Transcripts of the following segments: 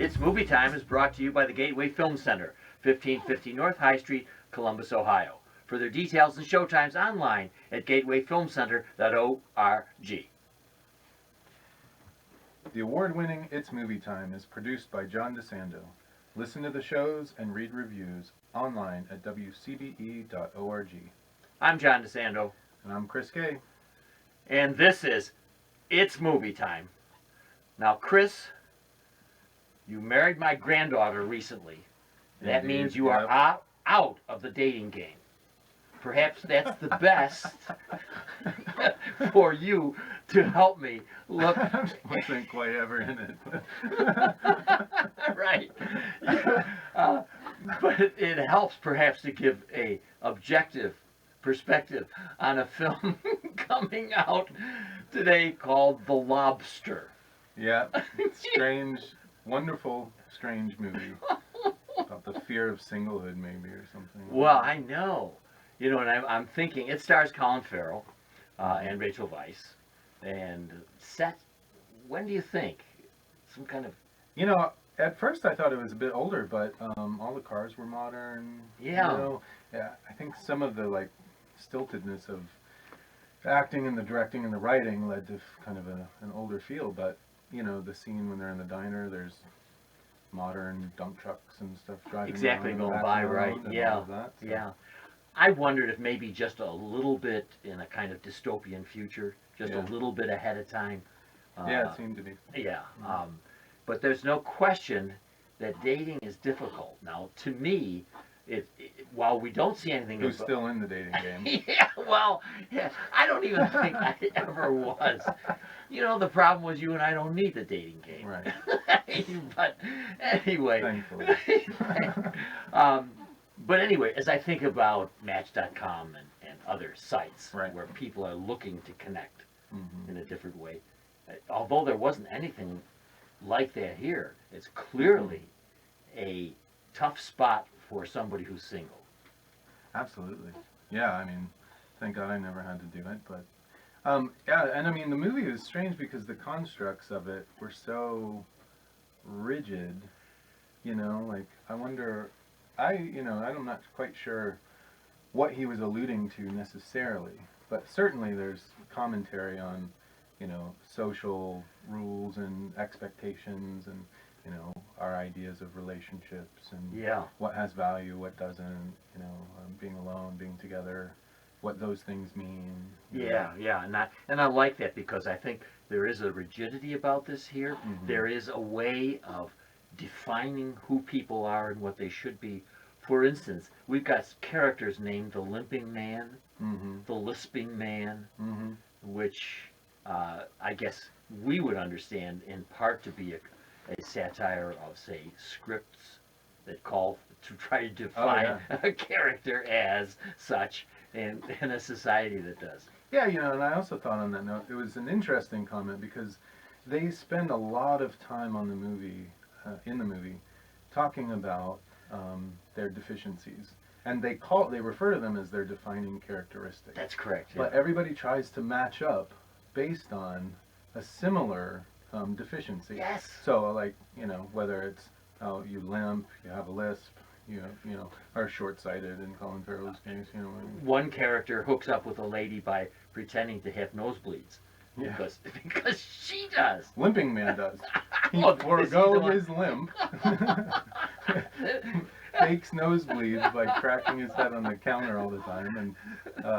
It's Movie Time is brought to you by the Gateway Film Center, 1550 North High Street, Columbus, Ohio. Further details and showtimes online at gatewayfilmcenter.org. The award-winning It's Movie Time is produced by John DeSando. Listen to the shows and read reviews online at WCBE.org. I'm John DeSando. And I'm Chris Kay. And this is It's Movie Time. Now, Chris, you married my granddaughter recently. That Indeed, means you are out of the dating game. Perhaps that's the best for you to help me look. I wasn't quite ever in it. Right. But it helps perhaps to give a objective perspective on a film coming out today called The Lobster. Yeah, strange, wonderful, strange movie about the fear of singlehood, maybe, or something. Well, I know. You know, and I'm thinking, it stars Colin Farrell and Rachel Weisz. And set, when do you think? Some kind of... You know, at first I thought it was a bit older, but all the cars were modern. Yeah. You know, yeah, I think some of the, like, stiltedness of acting and the directing and the writing led to kind of an older feel. But, you know, the scene when they're in the diner, there's modern dump trucks and stuff driving exactly around going by, right? Yeah. All of that, so. Yeah. I wondered if maybe just a little bit in a kind of dystopian future, just a little bit ahead of time. Yeah, it seemed to be. Yeah. But there's no question that dating is difficult. Now, to me, while we don't see anything... Who's still in the dating game? Yeah, well, yeah, I don't even think I ever was. You know, the problem was you and I don't need the dating game. Right. But anyway... Thankfully. But anyway, as I think about Match.com and other sites right. where people are looking to connect in a different way, although there wasn't anything like that here, it's clearly a tough spot for somebody who's single. Absolutely. Yeah, I mean, thank God I never had to do it, but yeah, and I mean, the movie is strange because the constructs of it were so rigid, you know, like, I wonder... I'm not quite sure what he was alluding to necessarily, but certainly there's commentary on, you know, social rules and expectations and, you know, our ideas of relationships and what has value, what doesn't, you know, being alone, being together, what those things mean. Yeah, and I like that because I think there is a rigidity about this here. There is a way of defining who people are and what they should be. For instance, we've got characters named the Limping Man, the Lisping Man, which I guess we would understand in part to be a satire of, say, scripts that call to try to define a character as such in a society that does. Yeah, you know, and I also thought on that note, it was an interesting comment because they spend a lot of time on the movie, in the movie, talking about their deficiencies, and they refer to them as their defining characteristics. That's correct. Yeah. But everybody tries to match up based on a similar deficiency. Yes. So, like, you know, whether it's you limp, you have a lisp, you know, are short-sighted in Colin Farrell's case. You know, one character hooks up with a lady by pretending to have nosebleeds. Yeah. Because she does. Limping Man does. He Oh, forego his limp, fakes nosebleeds by cracking his head on the counter all the time, and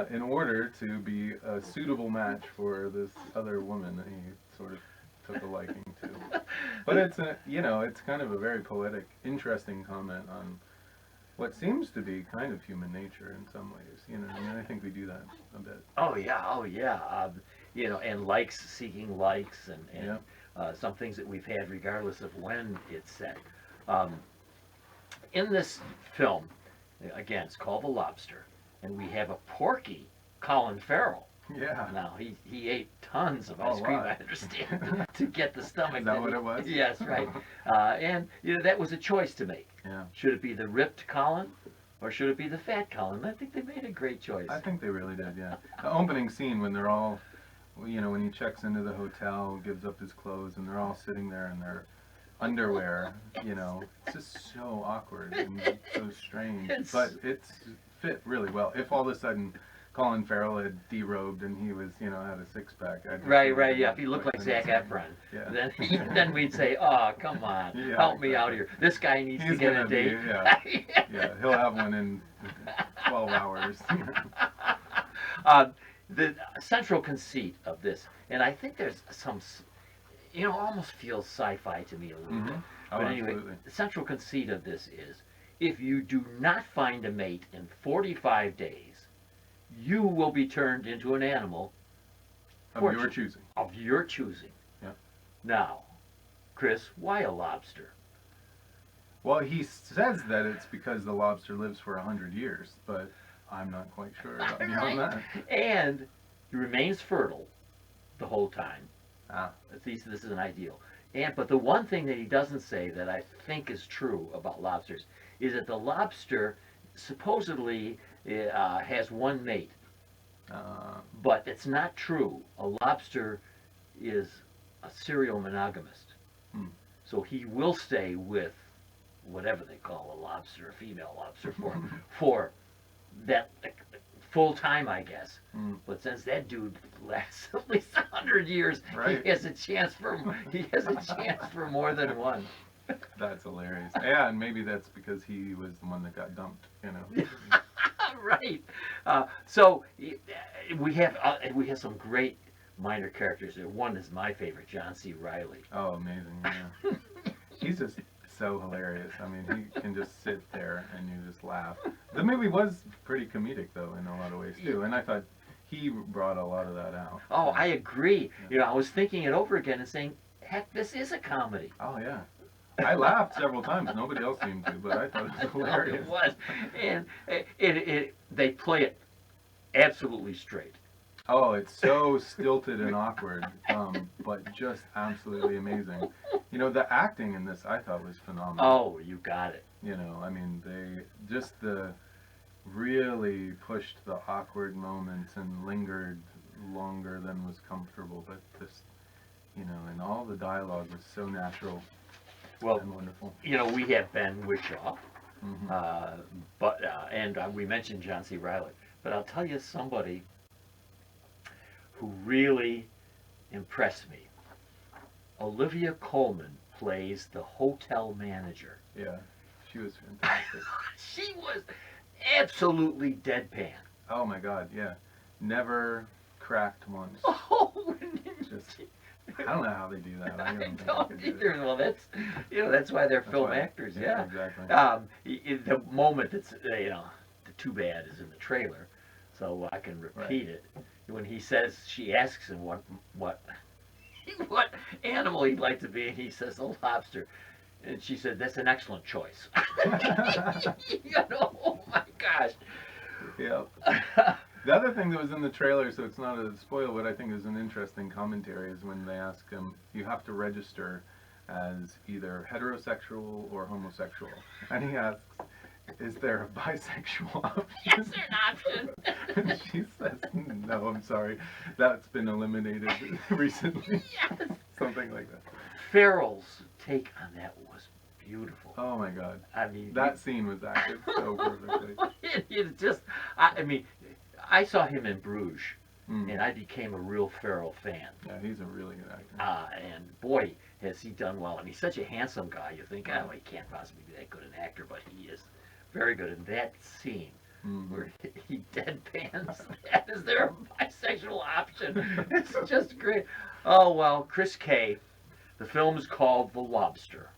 in order to be a suitable match for this other woman that he sort of took a liking to. But it's it's kind of a very poetic, interesting comment on what seems to be kind of human nature in some ways. You know, I mean, I think we do that a bit. Oh yeah. You know, and seeking likes, and some things that we've had regardless of when it's set. In this film, again, it's called The Lobster, and we have a porky Colin Farrell. Yeah. Now, he ate tons of ice cream, I understand, to get the stomach. Is that what it was? Yes, right. And, you know, that was a choice to make. Yeah. Should it be the ripped Colin, or should it be the fat Colin? I think they made a great choice. I think they really did, yeah. The opening scene when they're all, you know, when he checks into the hotel, gives up his clothes, and they're all sitting there in their underwear, you know. It's just so awkward and so strange. It's- But it's fit really well. If all of a sudden Colin Farrell had derobed and he was, you know, had a six pack, I'd Right, yeah, if he looked like question Zac it. Efron, Yeah. then we'd say, oh, come on, Yeah, help me out exactly. here. This guy needs to He's get a gonna be, date. yeah, he'll have one in 12 hours. The central conceit of this, and I think there's some, almost feels sci-fi to me a little bit. Mhm. Oh, But anyway, absolutely. the central conceit of this is, if you do not find a mate in 45 days, you will be turned into an animal Of for your choo- choosing. of your choosing. Yeah. Now, Chris, why a lobster? Well, he says that it's because the lobster lives for 100 years, but I'm not quite sure about beyond that. And he remains fertile the whole time. Ah. At least this is an ideal. But the one thing that he doesn't say that I think is true about lobsters is that the lobster supposedly has one mate, but it's not true. A lobster is a serial monogamist, Hmm. so he will stay with whatever they call a lobster, a female lobster, for that full time, I guess. Mm. But since that dude lasts at least 100 years, Right. he has a chance for more than one. That's hilarious. Yeah, and maybe that's because he was the one that got dumped, you know. Right. So we have some great minor characters there. One is my favorite, John C. Riley. Oh, amazing, yeah. He's just so hilarious. I mean, he can just sit there and you just laugh. The movie was pretty comedic, though, in a lot of ways, too. And I thought he brought a lot of that out. Oh, I agree. Yeah. I was thinking it over again and saying, heck, this is a comedy. Oh, yeah. I laughed several times. Nobody else seemed to, but I thought it was hilarious. It was. And they play it absolutely straight. Oh, it's so stilted and awkward, but just absolutely amazing. You know, the acting in this I thought was phenomenal. Oh, you got it. You know, I mean, really pushed the awkward moments and lingered longer than was comfortable, but just, and all the dialogue was so natural Well, and wonderful. we have Ben Whishaw, Hmm. and we mentioned John C. Riley, but I'll tell you somebody who really impressed me. Olivia Colman plays the hotel manager. Yeah, she was fantastic. She was absolutely deadpan. Oh my God, yeah. Never cracked once. Oh, Just, I don't know how they do that. I I don't think I don't could do it. either. Well, that's why they're That's film why- actors. yeah, Yeah. exactly. The moment that's the too bad is in the trailer, so I can repeat it. When she asks him what animal he'd like to be, and he says a lobster, and she said that's an excellent choice. Oh my gosh. Yep. The other thing that was in the trailer, so it's not a spoil, but I think is an interesting commentary, is when they ask him, you have to register as either heterosexual or homosexual. And he asks, is there a bisexual option? Is there an option? And she says, no, I'm sorry. That's been eliminated recently. Yes. Something like that. Farrell's take on that was beautiful. Oh my God. I mean, That scene was acted so perfectly. it's just, I mean, I saw him in Bruges, Mm. and I became a real Farrell fan. Yeah, he's a really good actor. And boy, has he done well. And he's such a handsome guy. You think, oh, he can't possibly be that good an actor, but he is very good. In that scene Mhm. where he deadpans that, is there a bisexual option? It's just great. Oh, well, Chris Kay, the film is called The Lobster.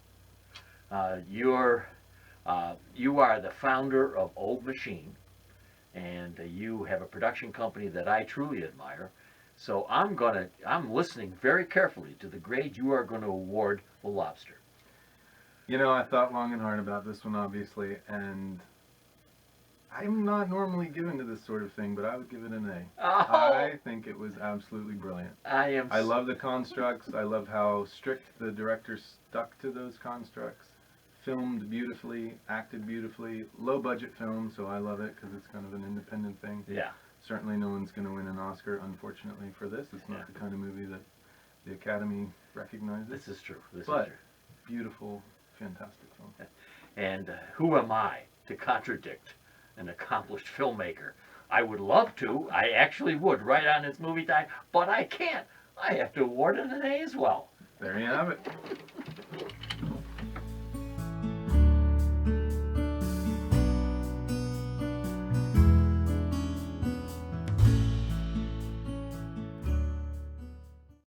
You are the founder of Old Machine, and you have a production company that I truly admire. So I'm listening very carefully to the grade you are going to award The Lobster. You know, I thought long and hard about this one, obviously, and I'm not normally given to this sort of thing, but I would give it an A. Oh, I think it was absolutely brilliant. I love the constructs. I love how strict the director stuck to those constructs. Filmed beautifully, acted beautifully. Low budget film, so I love it because it's kind of an independent thing. Yeah. Certainly no one's going to win an Oscar, unfortunately, for this. It's not the kind of movie that the Academy recognizes. This is true. This But is true. beautiful, fantastic film. And who am I to contradict an accomplished filmmaker? I would love to. I actually would, right on its movie time, but I can't. I have to award it an A as well. There you have it.